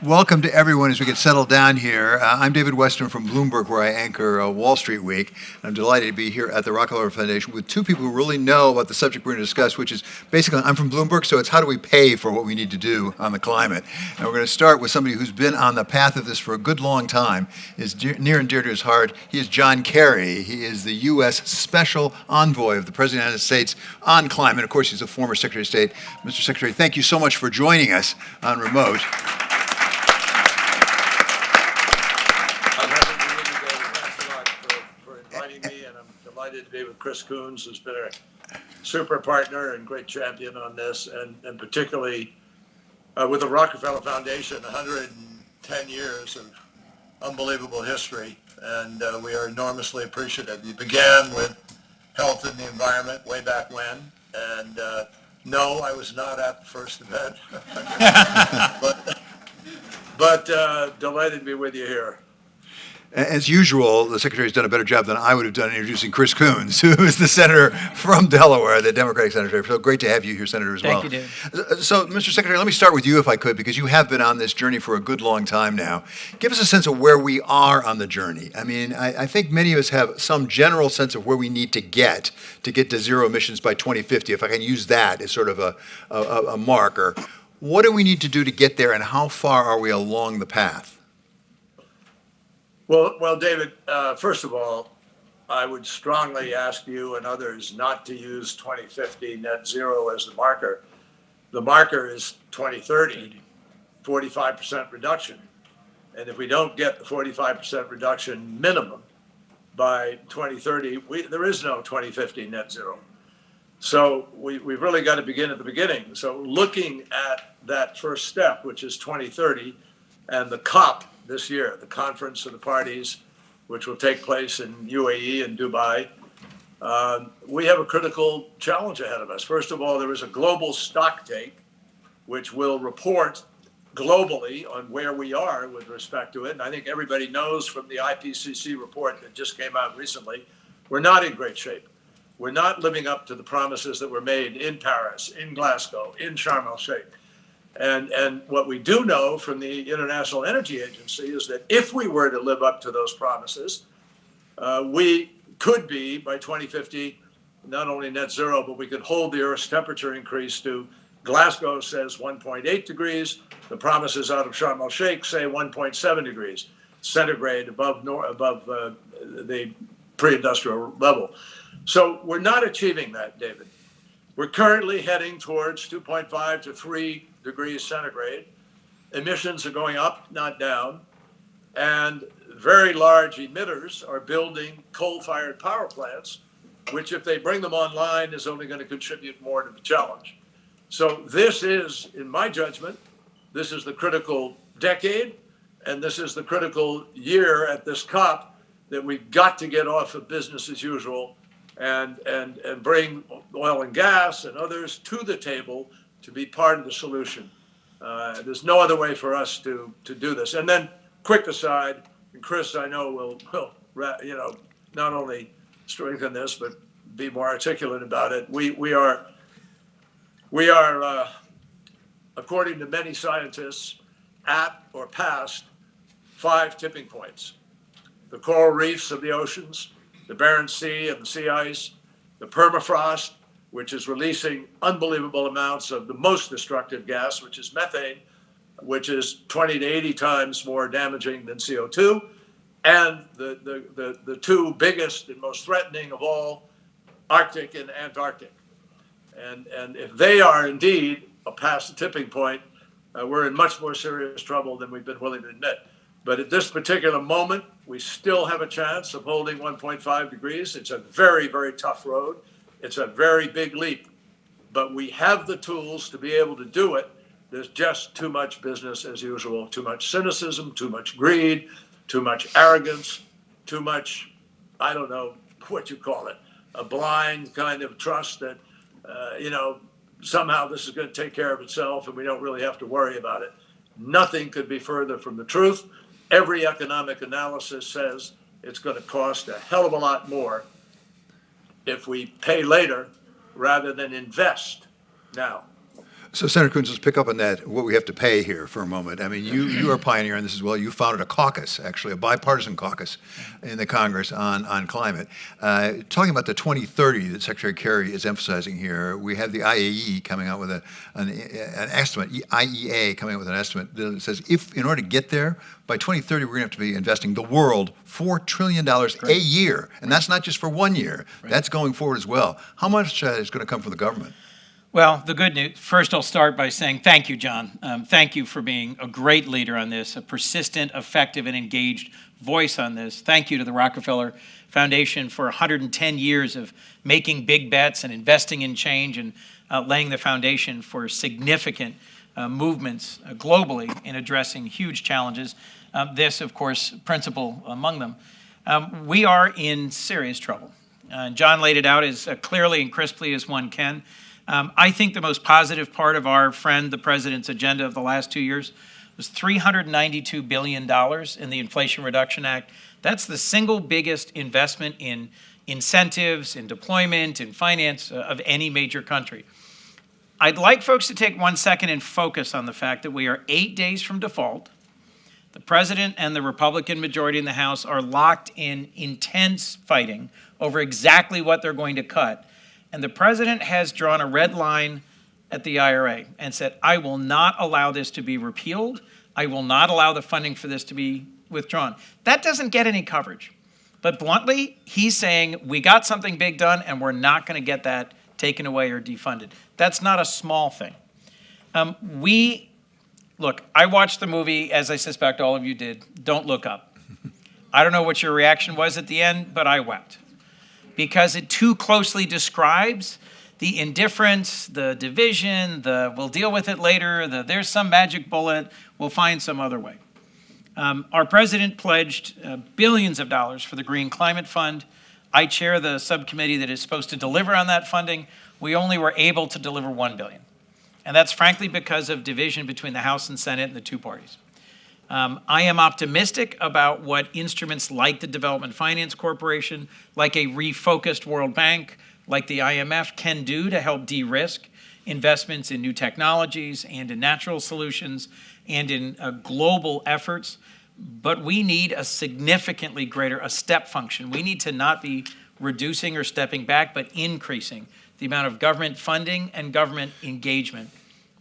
Welcome to everyone as we get settled down here. I'm David Westin from Bloomberg, where I anchor Wall Street Week. I'm delighted to be here at the Rockefeller Foundation with two people who really know about the subject we're going to discuss, which is basically, I'm from Bloomberg, so it's how do we pay for what we need to do on the climate. And we're going to start with somebody who's been on the path of this for a good long time, is near and dear to his heart. He is John Kerry. He is the U.S. Special Envoy of the President of the United States on climate. Of course, he's a former Secretary of State. Mr. Secretary, thank you so much for joining us on remote. To be with Chris Coons, who's been a super partner and great champion on this, and particularly with the Rockefeller Foundation, 110 years of unbelievable history, and we are enormously appreciative. You began with health and the environment way back when, and no, I was not at the first event, but delighted to be with you here. As usual, the Secretary has done a better job than I would have done introducing Chris Coons, who is the Senator from Delaware, the Democratic Senator. So great to have you here, Senator, as well. Thank you, David. So, Mr. Secretary, let me start with you, if I could, because you have been on this journey for a good long time now. Give us a sense of where we are on the journey. I mean, I think many of us have some general sense of where we need to get to zero emissions by 2050, if I can use that as sort of a marker. What do we need to do to get there, and how far are we along the path? Well, David, first of all, I would strongly ask you and others not to use 2050 net zero as the marker. The marker is 2030, 45% reduction. And if we don't get the 45% reduction minimum by 2030, there is no 2050 net zero. So we've really got to begin at the beginning. So looking at that first step, which is 2030, and the COP this year, the Conference of the Parties, which will take place in UAE and Dubai, we have a critical challenge ahead of us. First of all, there is a global stock take, which will report globally on where we are with respect to it. And I think everybody knows from the IPCC report that just came out recently, we're not in great shape. We're not living up to the promises that were made in Paris, in Glasgow, in Sharm el-Sheikh. And what we do know from the International Energy Agency is that if we were to live up to those promises, we could be, by 2050, not only net zero, but we could hold the Earth's temperature increase to, Glasgow says 1.8 degrees. The promises out of Sharm el-Sheikh say 1.7 degrees centigrade above the pre-industrial level. So we're not achieving that, David. We're currently heading towards 2.5 to 3 degrees centigrade. Emissions are going up, not down. And very large emitters are building coal-fired power plants, which, if they bring them online, is only going to contribute more to the challenge. So this is, in my judgment, this is the critical decade, and this is the critical year at this COP that we've got to get off of business as usual and bring oil and gas and others to the table to be part of the solution. There's no other way for us to do this. And then, quick aside, and Chris, I know will not only strengthen this, but be more articulate about it. We are, according to many scientists, at or past 5 tipping points: the coral reefs of the oceans, the Barents Sea and the sea ice, the permafrost, which is releasing unbelievable amounts of the most destructive gas, which is methane, which is 20 to 80 times more damaging than CO2, and the two biggest and most threatening of all, Arctic and Antarctic. And if they are indeed past the tipping point, we're in much more serious trouble than we've been willing to admit. But at this particular moment, we still have a chance of holding 1.5 degrees. It's a very, very tough road. It's a very big leap, but we have the tools to be able to do it. There's just too much business as usual, too much cynicism, too much greed, too much arrogance, too much, I don't know what you call it, a blind kind of trust that, somehow this is going to take care of itself and we don't really have to worry about it. Nothing could be further from the truth. Every economic analysis says it's going to cost a hell of a lot more if we pay later rather than invest now. So, Senator Coons, let's pick up on that, what we have to pay here for a moment. I mean, you are a pioneer in this as well. You founded a caucus, actually, a bipartisan caucus in the Congress on climate. Talking about the 2030 that Secretary Kerry is emphasizing here, we have the IAE coming out with an estimate, IEA coming out with an estimate that says if, in order to get there, by 2030, we're going to have to be investing the world $4 trillion a year. And that's not just for 1 year. That's going forward as well. How much is going to come from the government? Well, the good news, first I'll start by saying thank you, John. Thank you for being a great leader on this, a persistent, effective, and engaged voice on this. Thank you to the Rockefeller Foundation for 110 years of making big bets and investing in change and laying the foundation for significant movements globally in addressing huge challenges. This, of course, principal among them. We are in serious trouble. John laid it out as clearly and crisply as one can. I think the most positive part of our friend, the president's agenda of the last 2 years was $392 billion in the Inflation Reduction Act. That's the single biggest investment in incentives, in deployment, in finance of any major country. I'd like folks to take 1 second and focus on the fact that we are 8 days from default. The president and the Republican majority in the House are locked in intense fighting over exactly what they're going to cut. And the president has drawn a red line at the IRA and said, I will not allow this to be repealed. I will not allow the funding for this to be withdrawn. That doesn't get any coverage. But bluntly, he's saying we got something big done and we're not going to get that taken away or defunded. That's not a small thing. Look, I watched the movie, as I suspect all of you did, Don't Look Up. I don't know what your reaction was at the end, but I wept. Because it too closely describes the indifference, the division, the we'll deal with it later, there's some magic bullet, we'll find some other way. Our president pledged billions of dollars for the Green Climate Fund. I chair the subcommittee that is supposed to deliver on that funding. We only were able to deliver $1 billion. And that's frankly because of division between the House and Senate and the two parties. I am optimistic about what instruments like the Development Finance Corporation, like a refocused World Bank, like the IMF can do to help de-risk investments in new technologies and in natural solutions and in global efforts. But we need a significantly greater, a step function. We need to not be reducing or stepping back, but increasing the amount of government funding and government engagement.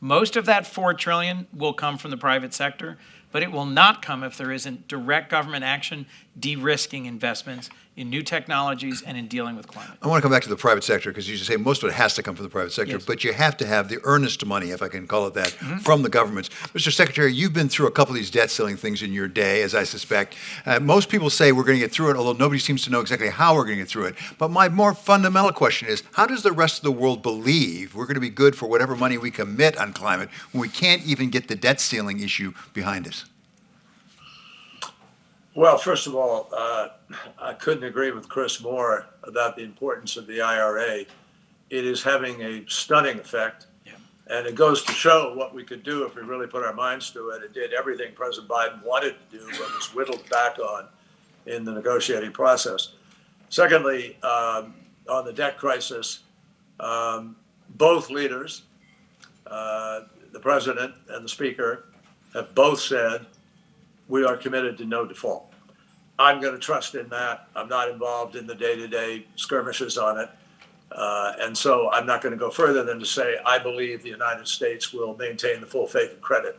Most of that $4 trillion will come from the private sector, but it will not come if there isn't direct government action de-risking investments in new technologies and in dealing with climate. I want to come back to the private sector because you say most of it has to come from the private sector, Yes. but you have to have the earnest money, if I can call it that, from the governments. Mr. Secretary, you've been through a couple of these debt ceiling things in your day, as I suspect. Most people say we're going to get through it, although nobody seems to know exactly how we're going to get through it. But my more fundamental question is, how does the rest of the world believe we're going to be good for whatever money we commit on climate when we can't even get the debt ceiling issue behind us? Well, first of all, I couldn't agree with Chris more about the importance of the IRA. It is having a stunning effect, and it goes to show what we could do if we really put our minds to it. It did everything President Biden wanted to do, but was whittled back on in the negotiating process. Secondly, on the debt crisis, both leaders, the president and the speaker, have both said we are committed to no default. I'm going to trust in that. I'm not involved in the day-to-day skirmishes on it. And so I'm not going to go further than to say I believe the United States will maintain the full faith and credit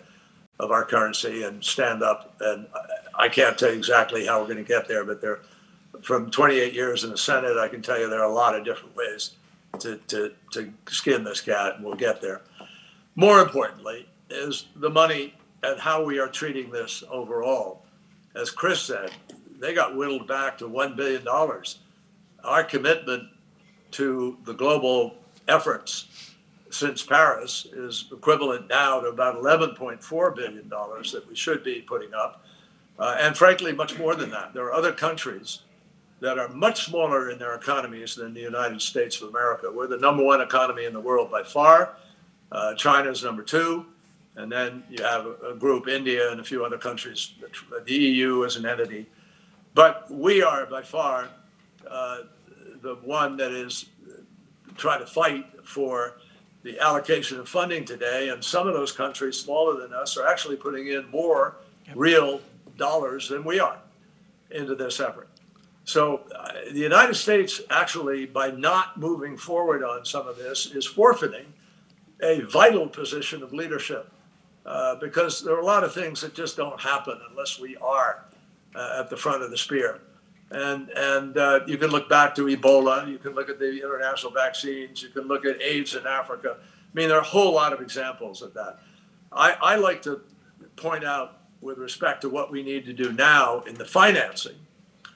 of our currency and stand up. And I can't tell you exactly how we're going to get there, but from 28 years in the Senate, I can tell you there are a lot of different ways to skin this cat, and we'll get there. More importantly is the money and how we are treating this overall. As Chris said, they got whittled back to $1 billion. Our commitment to the global efforts since Paris is equivalent now to about $11.4 billion that we should be putting up. And frankly, much more than that. There are other countries that are much smaller in their economies than the United States of America. We're the number one economy in the world by far. China's number two. And then you have a group, India and a few other countries, the EU as an entity. But we are by far the one that is trying to fight for the allocation of funding today, and some of those countries smaller than us are actually putting in more real dollars than we are into this effort. So the United States actually, by not moving forward on some of this, is forfeiting a vital position of leadership because there are a lot of things that just don't happen unless we are at the front of the spear. And you can look back to Ebola, you can look at the international vaccines, you can look at AIDS in Africa. I mean, there are a whole lot of examples of that. I like to point out with respect to what we need to do now in the financing,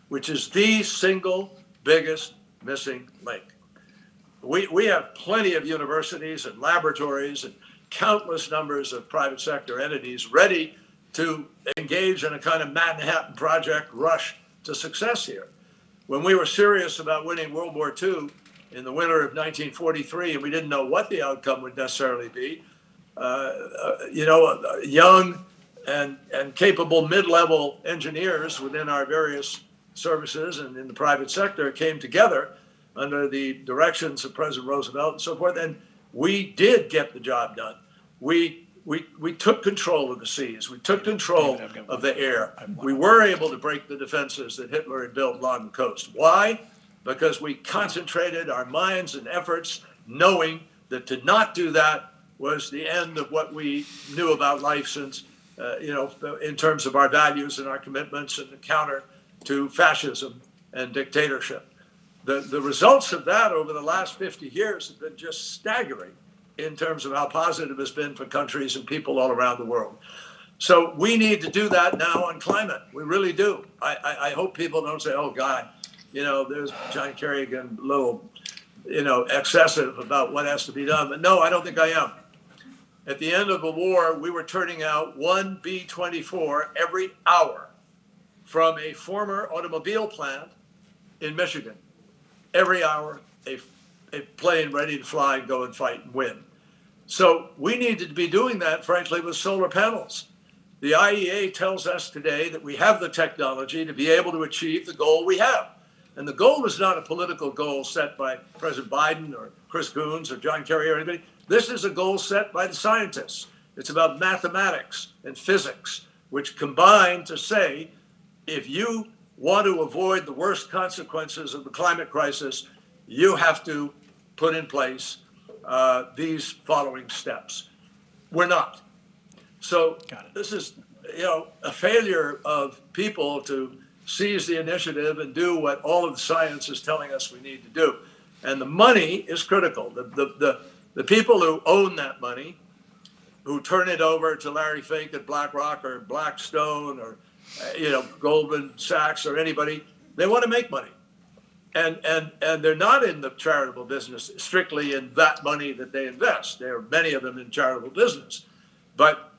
which is the single biggest missing link. We have plenty of universities and laboratories and countless numbers of private sector entities ready to engage in a kind of Manhattan Project rush to success here. When we were serious about winning World War II in the winter of 1943, and we didn't know what the outcome would necessarily be, young and capable mid-level engineers within our various services and in the private sector came together under the directions of President Roosevelt and so forth, and we did get the job done. We took control of the seas. We took control of the air. We were able to break the defenses that Hitler had built along the coast. Why? Because we concentrated our minds and efforts knowing that to not do that was the end of what we knew about life since, in terms of our values and our commitments and the counter to fascism and dictatorship. The results of that over the last 50 years have been just staggering in terms of how positive it's been for countries and people all around the world. So we need to do that now on climate. We really do. I hope people don't say, oh, God, there's John Kerry again, a little, excessive about what has to be done. But no, I don't think I am. At the end of the war, we were turning out one B-24 every hour from a former automobile plant in Michigan. Every hour, a plane ready to fly and go and fight and win. So we needed to be doing that, frankly, with solar panels. The IEA tells us today that we have the technology to be able to achieve the goal we have. And the goal is not a political goal set by President Biden or Chris Coons or John Kerry or anybody. This is a goal set by the scientists. It's about mathematics and physics, which combine to say, if you want to avoid the worst consequences of the climate crisis, you have to put in place these following steps. We're not. So this is, a failure of people to seize the initiative and do what all of the science is telling us we need to do. And the money is critical. The people who own that money, who turn it over to Larry Fink at BlackRock or Blackstone or Goldman Sachs or anybody, they want to make money. And they're not in the charitable business strictly in that money that they invest. There are many of them in charitable business. But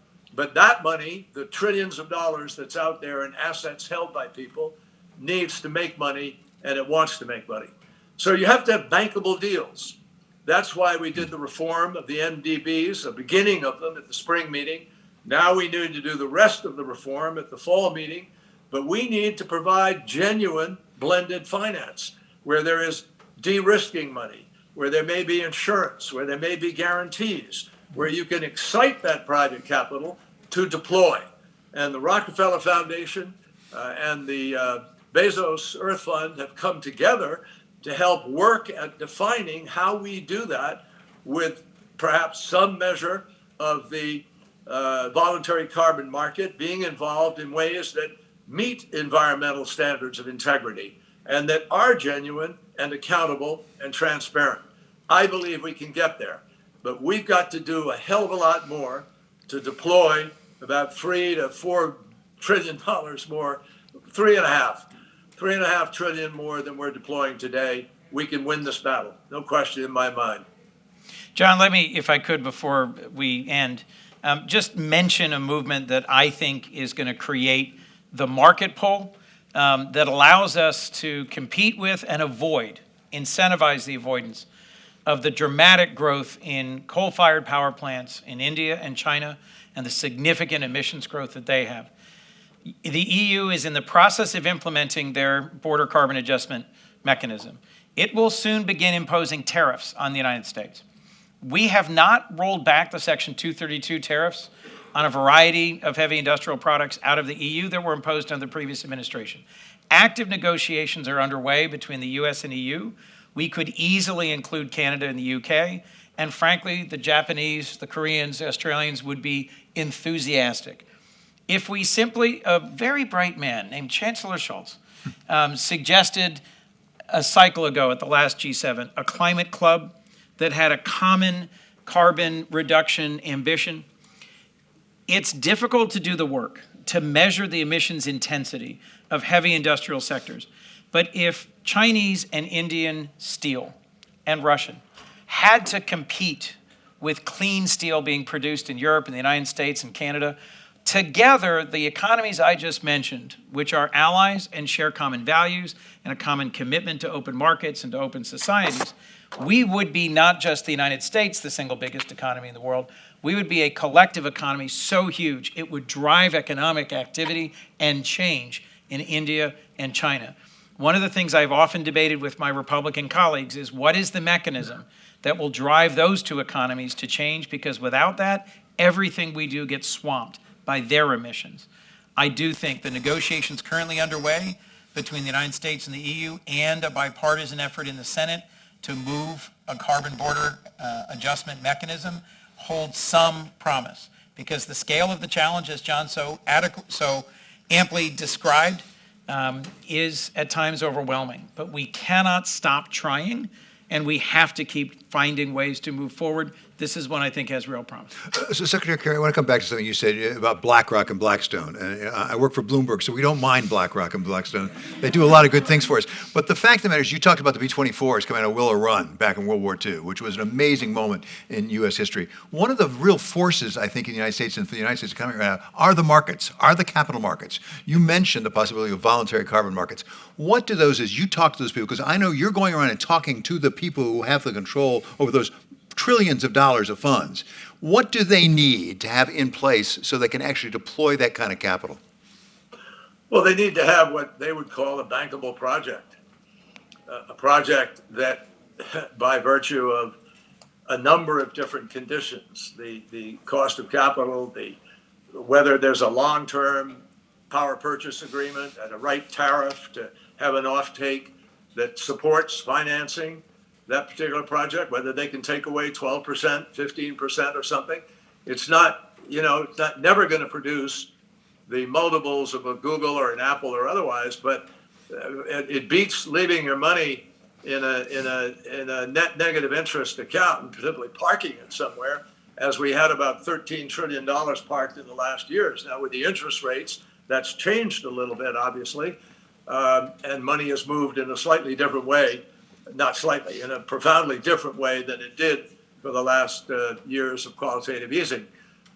that money, the trillions of dollars that's out there in assets held by people, needs to make money, and it wants to make money. So you have to have bankable deals. That's why we did the reform of the MDBs, the beginning of them at the spring meeting. Now we need to do the rest of the reform at the fall meeting. But we need to provide genuine blended finance, where there is de-risking money, where there may be insurance, where there may be guarantees, where you can excite that private capital to deploy. And the Rockefeller Foundation and the Bezos Earth Fund have come together to help work at defining how we do that with perhaps some measure of the voluntary carbon market being involved in ways that meet environmental standards of integrity and that are genuine and accountable and transparent. I believe we can get there, but we've got to do a hell of a lot more to deploy about $3 to $4 trillion more, $3.5 trillion more than we're deploying today. We can win this battle, no question in my mind. John, let me, if I could, before we end, just mention a movement that I think is going to create the market pull that allows us to compete with and incentivize the avoidance of the dramatic growth in coal-fired power plants in India and China and the significant emissions growth that they have. The EU is in the process of implementing their border carbon adjustment mechanism. It will soon begin imposing tariffs on the United States. We have not rolled back the Section 232 tariffs on a variety of heavy industrial products out of the EU that were imposed under the previous administration. Active negotiations are underway between the US and EU. We could easily include Canada and the UK. And frankly, the Japanese, the Koreans, the Australians would be enthusiastic. If we simply, a very bright man named Chancellor Scholz suggested a cycle ago at the last G7, a climate club that had a common carbon reduction ambition. It's difficult to do the work, to measure the emissions intensity of heavy industrial sectors. But if Chinese and Indian steel and Russian had to compete with clean steel being produced in Europe and the United States and Canada, together, the economies I just mentioned, which are allies and share common values and a common commitment to open markets and to open societies, we would be not just the United States, the single biggest economy in the world, we would be a collective economy so huge it would drive economic activity and change in India and China. One of the things I've often debated with my Republican colleagues is what is the mechanism that will drive those two economies to change, because without that, everything we do gets swamped by their emissions. I do think the negotiations currently underway between the United States and the EU and a bipartisan effort in the Senate to move a carbon border adjustment mechanism holds some promise, because the scale of the challenge, as John so amply described, is at times overwhelming. But we cannot stop trying, and we have to keep finding ways to move forward. This is one I think has real promise. So, Secretary Kerry, I want to come back to something you said about BlackRock and Blackstone. And I work for Bloomberg, so we don't mind BlackRock and Blackstone. They do a lot of good things for us. But the fact of the matter is, you talked about the B-24s coming out of Willow Run back in World War II, which was an amazing moment in U.S. history. One of the real forces, I think, in the United States and for the United States economy right now are the markets, are the capital markets. You mentioned the possibility of voluntary carbon markets. What do those, as you talk to those people, because I know you're going around and talking to the people who have the control over those trillions of dollars of funds. What do they need to have in place so they can actually deploy that kind of capital? Well, they need to have what they would call a bankable project, a project that, by virtue of a number of different conditions, the cost of capital, whether there's a long-term power purchase agreement at a right tariff to have an offtake that supports financing that particular project, whether they can take away 12%, 15% or something. It's not, it's not never going to produce the multiples of a Google or an Apple or otherwise, but it beats leaving your money in a net negative interest account and simply parking it somewhere, as we had about $13 trillion parked in the last years. Now, with the interest rates, that's changed a little bit, obviously, and money has moved in a slightly different way. Not slightly, in a profoundly different way than it did for the last years of qualitative easing.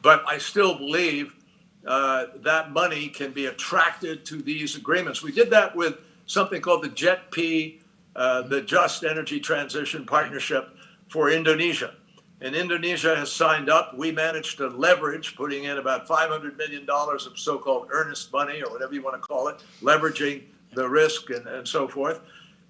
But I still believe that money can be attracted to these agreements. We did that with something called the JETP, the Just Energy Transition Partnership for Indonesia. And Indonesia has signed up. We managed to leverage, putting in about $500 million of so-called earnest money, or whatever you want to call it, leveraging the risk and so forth.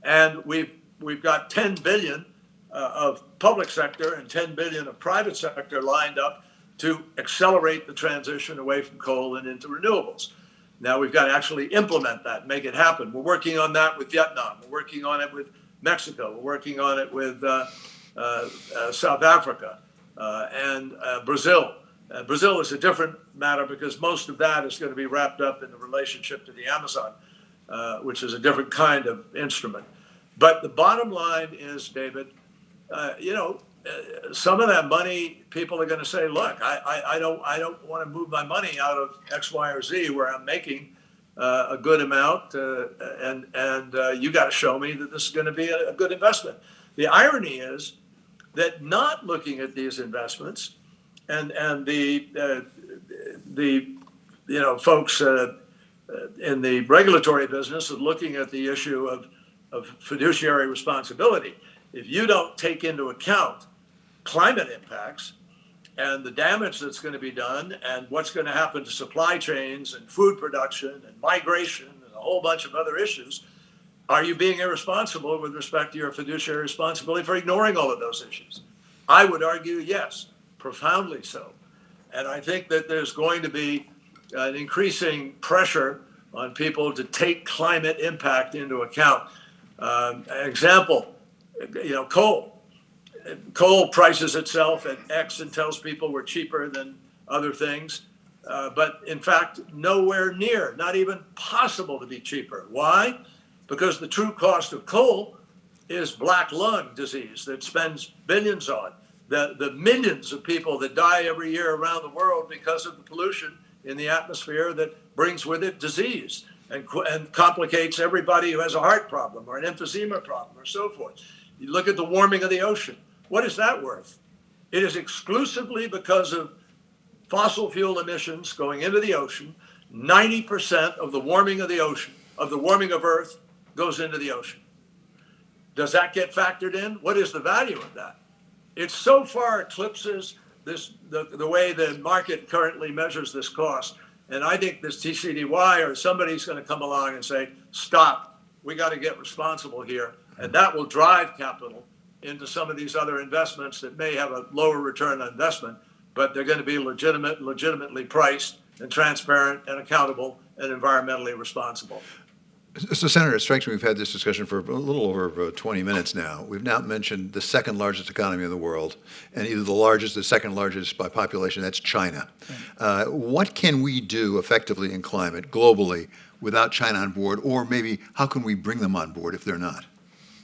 And we've got 10 billion of public sector and 10 billion of private sector lined up to accelerate the transition away from coal and into renewables. Now we've got to actually implement that, make it happen. We're working on that with Vietnam. We're working on it with Mexico. We're working on it with South Africa and Brazil. Brazil is a different matter because most of that is going to be wrapped up in the relationship to the Amazon, which is a different kind of instrument. But the bottom line is, David, some of that money, people are going to say, look, I don't want to move my money out of X, Y, or Z where I'm making a good amount, and you got to show me that this is going to be a good investment. The irony is that not looking at these investments and the folks in the regulatory business of looking at the issue of fiduciary responsibility. If you don't take into account climate impacts and the damage that's going to be done and what's going to happen to supply chains and food production and migration and a whole bunch of other issues, are you being irresponsible with respect to your fiduciary responsibility for ignoring all of those issues? I would argue, yes, profoundly so. And I think that there's going to be an increasing pressure on people to take climate impact into account. An example, coal. Coal prices itself at X and tells people we're cheaper than other things. But in fact, nowhere near, not even possible to be cheaper. Why? Because the true cost of coal is black lung disease that spends billions on. The millions of people that die every year around the world because of the pollution in the atmosphere that brings with it disease and complicates everybody who has a heart problem or an emphysema problem or so forth. You look at the warming of the ocean. What is that worth? It is exclusively because of fossil fuel emissions going into the ocean. 90% of the warming of the ocean, of the warming of Earth, goes into the ocean. Does that get factored in? What is the value of that? It so far eclipses the way the market currently measures this cost. And I think this TCDY or somebody's going to come along and say, stop, we got to get responsible here. And that will drive capital into some of these other investments that may have a lower return on investment, but they're going to be legitimately priced and transparent and accountable and environmentally responsible. So, Senator, it strikes me we've had this discussion for a little over 20 minutes now. We've now mentioned the second largest economy in the world, and either the largest or the second largest by population, that's China. What can we do effectively in climate globally without China on board, or maybe how can we bring them on board if they're not?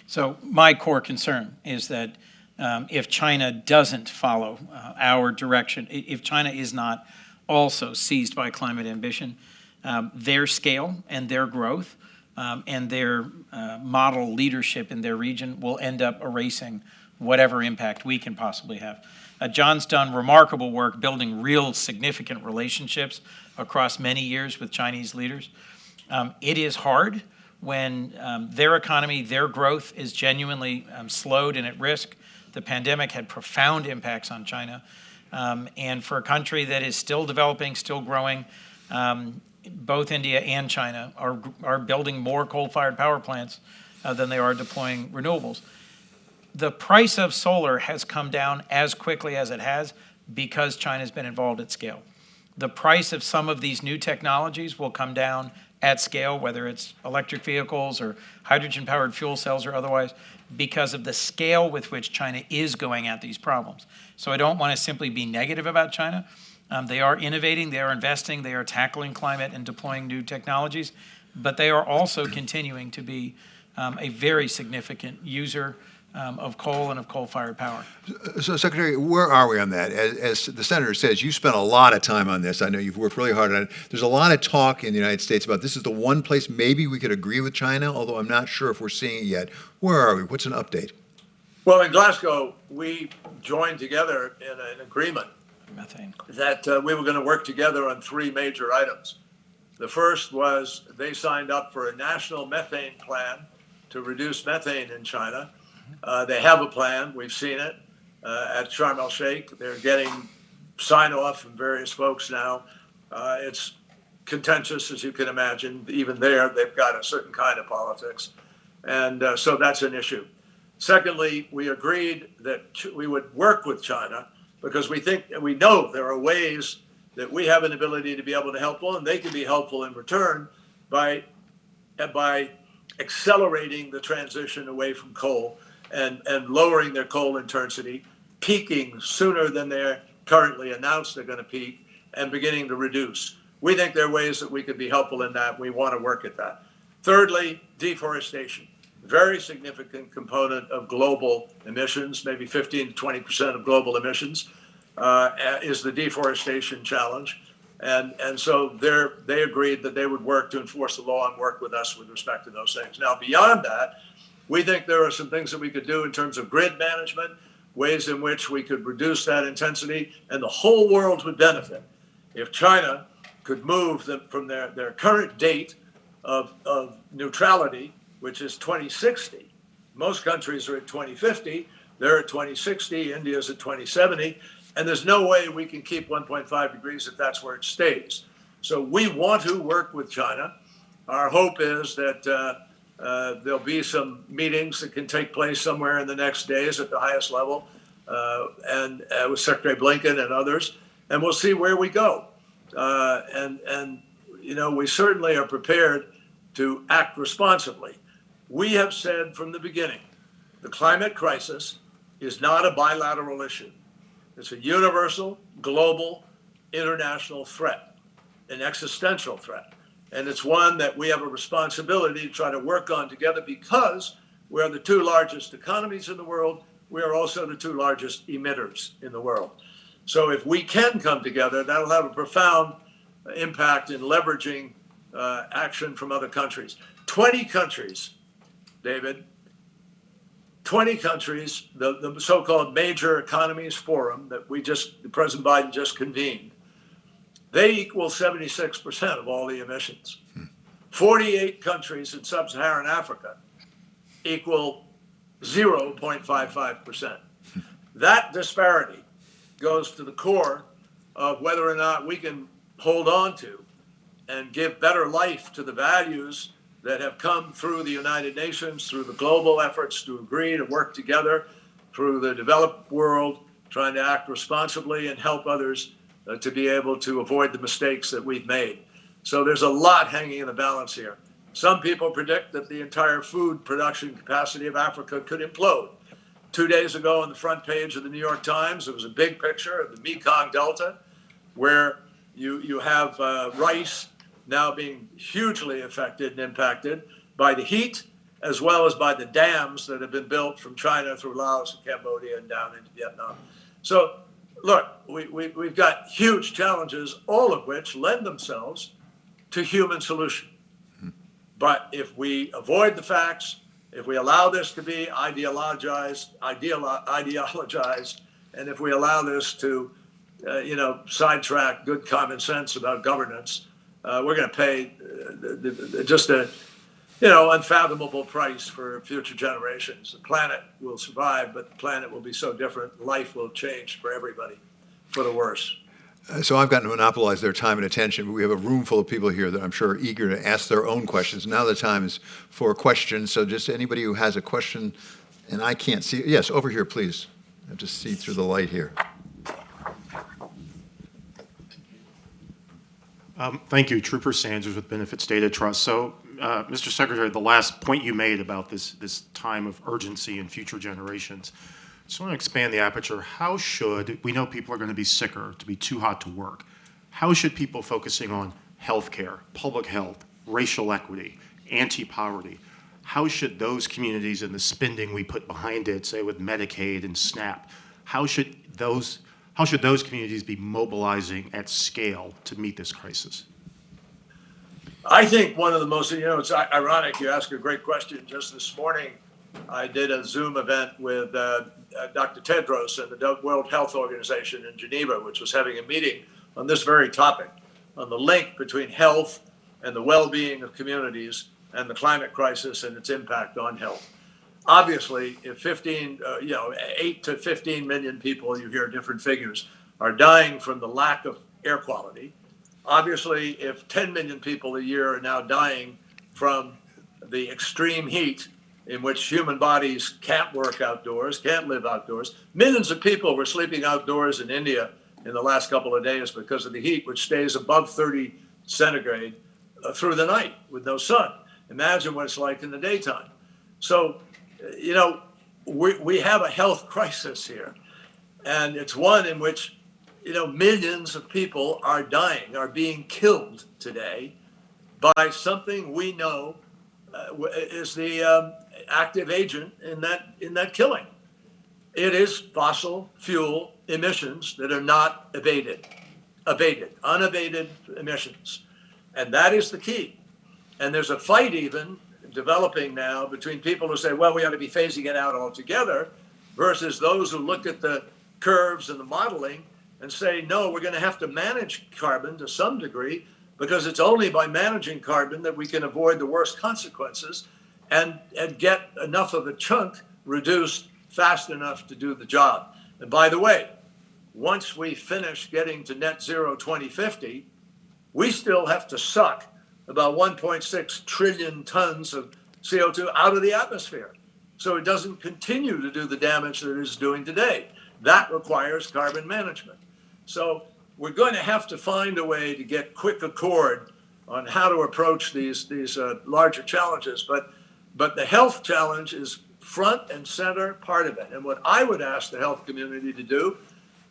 So my core concern is that if China doesn't follow our direction, if China is not also seized by climate ambition, their scale and their growth and their model leadership in their region will end up erasing whatever impact we can possibly have. John's done remarkable work building real significant relationships across many years with Chinese leaders. It is hard when their economy, their growth is genuinely slowed and at risk. The pandemic had profound impacts on China. And for a country that is still developing, still growing, both India and China are building more coal-fired power plants than they are deploying renewables. The price of solar has come down as quickly as it has because China's been involved at scale. The price of some of these new technologies will come down at scale, whether it's electric vehicles or hydrogen-powered fuel cells or otherwise, because of the scale with which China is going at these problems. So I don't want to simply be negative about China. They are innovating, they are investing, they are tackling climate and deploying new technologies, but they are also continuing to be a very significant user of coal and of coal-fired power. So, Secretary, where are we on that? As the Senator says, you spent a lot of time on this. I know you've worked really hard on it. There's a lot of talk in the United States about this is the one place maybe we could agree with China, although I'm not sure if we're seeing it yet. Where are we? What's an update? Well, in Glasgow, we joined together in an agreement Methane. that we were going to work together on three major items. The first was they signed up for a national methane plan to reduce methane in China. They have a plan. We've seen it at Sharm el-Sheikh. They're getting sign-off from various folks now. It's contentious, as you can imagine. Even there, they've got a certain kind of politics. And so that's an issue. Secondly, we agreed that we would work with China because we know there are ways that we have an ability to be able to help them, and they can be helpful in return by accelerating the transition away from coal and lowering their coal intensity, peaking sooner than they're currently announced they're going to peak, and beginning to reduce. We think there are ways that we could be helpful in that. We want to work at that. Thirdly, deforestation. Very significant component of global emissions, maybe 15 to 20% of global emissions, is the deforestation challenge. And so they agreed that they would work to enforce the law and work with us with respect to those things. Now, beyond that, we think there are some things that we could do in terms of grid management, ways in which we could reduce that intensity, and the whole world would benefit if China could move them from their current date of neutrality, which is 2060. Most countries are at 2050. They're at 2060. India's at 2070. And there's no way we can keep 1.5 degrees if that's where it stays. So we want to work with China. Our hope is that there'll be some meetings that can take place somewhere in the next days at the highest level and with Secretary Blinken and others, and we'll see where we go. We certainly are prepared to act responsibly. We have said from the beginning, the climate crisis is not a bilateral issue. It's a universal, global, international threat, an existential threat. And it's one that we have a responsibility to try to work on together because we're the two largest economies in the world. We are also the two largest emitters in the world. So if we can come together, that'll have a profound impact in leveraging action from other countries. 20 countries, David, 20 countries, the so-called Major Economies Forum that President Biden just convened, they equal 76% of all the emissions. 48 countries in sub-Saharan Africa equal 0.55%. That disparity goes to the core of whether or not we can hold on to and give better life to the values that have come through the United Nations, through the global efforts to agree to work together, through the developed world, trying to act responsibly and help others to be able to avoid the mistakes that we've made. So there's a lot hanging in the balance here. Some people predict that the entire food production capacity of Africa could implode. 2 days ago on the front page of the New York Times, there was a big picture of the Mekong Delta where you have rice now being hugely affected and impacted by the heat, as well as by the dams that have been built from China through Laos and Cambodia and down into Vietnam. So, look, we've got huge challenges, all of which lend themselves to human solution. But if we avoid the facts, if we allow this to be ideologized, and if we allow this to, sidetrack good common sense about governance, we're going to pay just a, unfathomable price for future generations. The planet will survive, but the planet will be so different. Life will change for everybody, for the worse. So I've gotten to monopolize their time and attention, but we have a room full of people here that I'm sure are eager to ask their own questions. Now the time is for questions. So just anybody who has a question, and I can't see. Yes, over here, please. I have to see through the light here. Thank you. Trooper Sanders with Benefits Data Trust. So, Mr. Secretary, the last point you made about this time of urgency in future generations, just want to expand the aperture. How should, we know people are going to be sicker, to be too hot to work. How should people focusing on healthcare, public health, racial equity, anti-poverty, how should those communities and the spending we put behind it, say with Medicaid and SNAP, how should those communities be mobilizing at scale to meet this crisis? I think one of the most, it's ironic you ask a great question. Just this morning, I did a Zoom event with Dr. Tedros and the World Health Organization in Geneva, which was having a meeting on this very topic, on the link between health and the well-being of communities and the climate crisis and its impact on health. Obviously, if 8 to 15 million people, you hear different figures, are dying from the lack of air quality. Obviously, if 10 million people a year are now dying from the extreme heat in which human bodies can't work outdoors, can't live outdoors. Millions of people were sleeping outdoors in India in the last couple of days because of the heat, which stays above 30 centigrade through the night with no sun. Imagine what it's like in the daytime. So, we have a health crisis here. And it's one in which, millions of people are dying, are being killed today by something we know is the active agent in that killing. It is fossil fuel emissions that are not unabated emissions. And that is the key. And there's a fight even developing now between people who say, well, we ought to be phasing it out altogether, versus those who look at the curves and the modeling and say, no, we're going to have to manage carbon to some degree, because it's only by managing carbon that we can avoid the worst consequences and get enough of a chunk reduced fast enough to do the job. And by the way, once we finish getting to net zero 2050, we still have to suck about 1.6 trillion tons of CO2 out of the atmosphere, so it doesn't continue to do the damage that it is doing today. That requires carbon management. So we're going to have to find a way to get quick accord on how to approach these larger challenges. But the health challenge is front and center part of it. And what I would ask the health community to do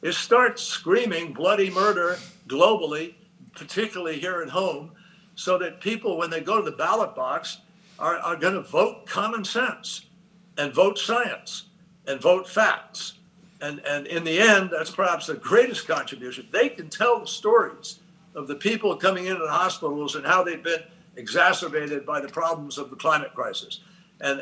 is start screaming bloody murder globally, particularly here at home, so that people, when they go to the ballot box, are going to vote common sense and vote science and vote facts. And in the end, that's perhaps the greatest contribution. They can tell the stories of the people coming into the hospitals and how they've been exacerbated by the problems of the climate crisis. And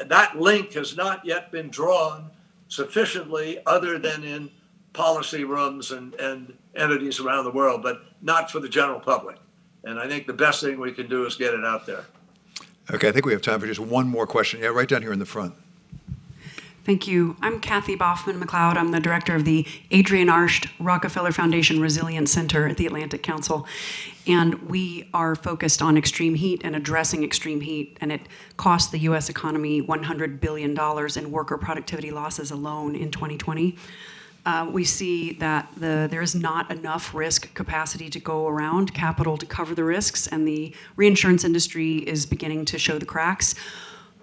that link has not yet been drawn sufficiently other than in policy rooms and entities around the world, but not for the general public. And I think the best thing we can do is get it out there. Okay, I think we have time for just one more question. Yeah, right down here in the front. Thank you. I'm Kathy Boffman-McLeod. I'm the director of the Adrienne Arsht Rockefeller Foundation Resilience Center at the Atlantic Council. And we are focused on extreme heat and addressing extreme heat. And it cost the U.S. economy $100 billion in worker productivity losses alone in 2020. We see that there is not enough risk capacity to go around, capital to cover the risks, and the reinsurance industry is beginning to show the cracks.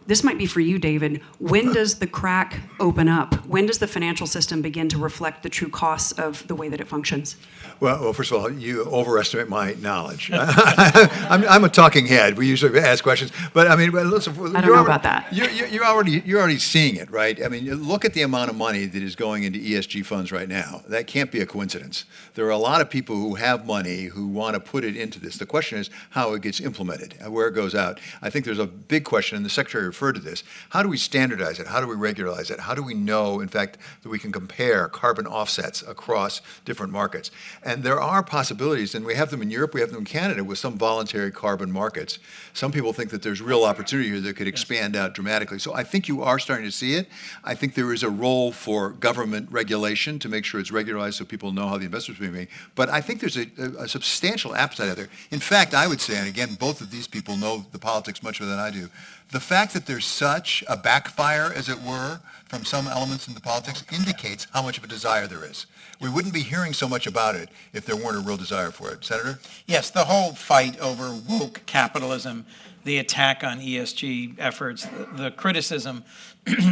This might be for you, David. When does the crack open up? When does the financial system begin to reflect the true costs of the way that it functions? Well, first of all, you overestimate my knowledge. I'm a talking head. We usually ask questions, but I mean, listen. I don't know about that. You're already seeing it, right? I mean, look at the amount of money that is going into ESG funds right now. That can't be a coincidence. There are a lot of people who have money who want to put it into this. The question is how it gets implemented, where it goes out. I think there's a big question, and the Secretary referred to this. How do we standardize it? How do we regularize it? How do we know, in fact, that we can compare carbon offsets across different markets? And there are possibilities, and we have them in Europe, we have them in Canada with some voluntary carbon markets. Some people think that there's real opportunity here that could expand out dramatically. So I think you are starting to see it. I think there is a role for government regulation to make sure it's regularized so people know how the investments are being made. But I think there's a substantial appetite out there. In fact, I would say, and again, both of these people know the politics much better than I do, the fact that there's such a backfire, as it were, from some elements in the politics indicates how much of a desire there is. We wouldn't be hearing so much about it if there weren't a real desire for it. Senator? Yes, the whole fight over woke capitalism, the attack on ESG efforts, the criticism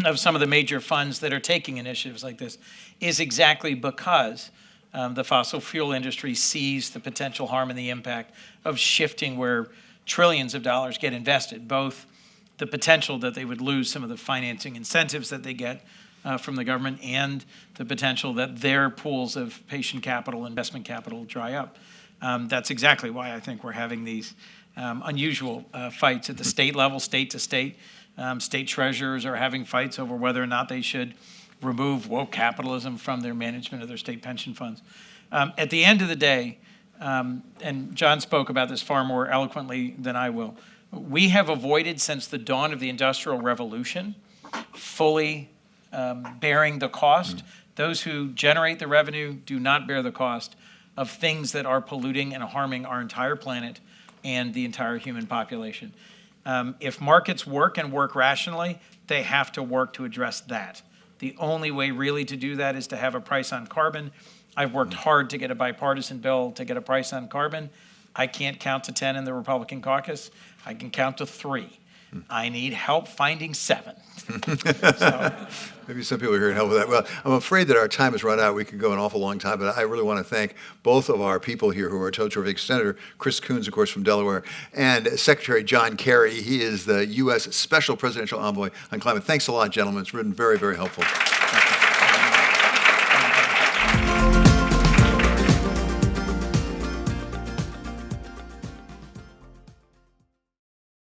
of some of the major funds that are taking initiatives like this is exactly because the fossil fuel industry sees the potential harm and the impact of shifting where trillions of dollars get invested, both the potential that they would lose some of the financing incentives that they get from the government and the potential that their pools of patient capital, investment capital dry up. That's exactly why I think we're having these unusual fights at the state level, state to state. State treasurers are having fights over whether or not they should remove woke capitalism from their management of their state pension funds. At the end of the day, and John spoke about this far more eloquently than I will, we have avoided since the dawn of the Industrial Revolution fully bearing the cost. Those who generate the revenue do not bear the cost of things that are polluting and harming our entire planet and the entire human population. If markets work and work rationally, they have to work to address that. The only way really to do that is to have a price on carbon. I've worked hard to get a bipartisan bill to get a price on carbon. I can't count to 10 in the Republican caucus. I can count to 3. I need help finding 7. So. Maybe some people are here and help with that. Well, I'm afraid that our time has run out. We could go an awful long time, but I really want to thank both of our people here who are so terrific. Senator Chris Coons, of course, from Delaware, and Secretary John Kerry. He is the U.S. Special Presidential Envoy on Climate. Thanks a lot, gentlemen. It's been very, very helpful.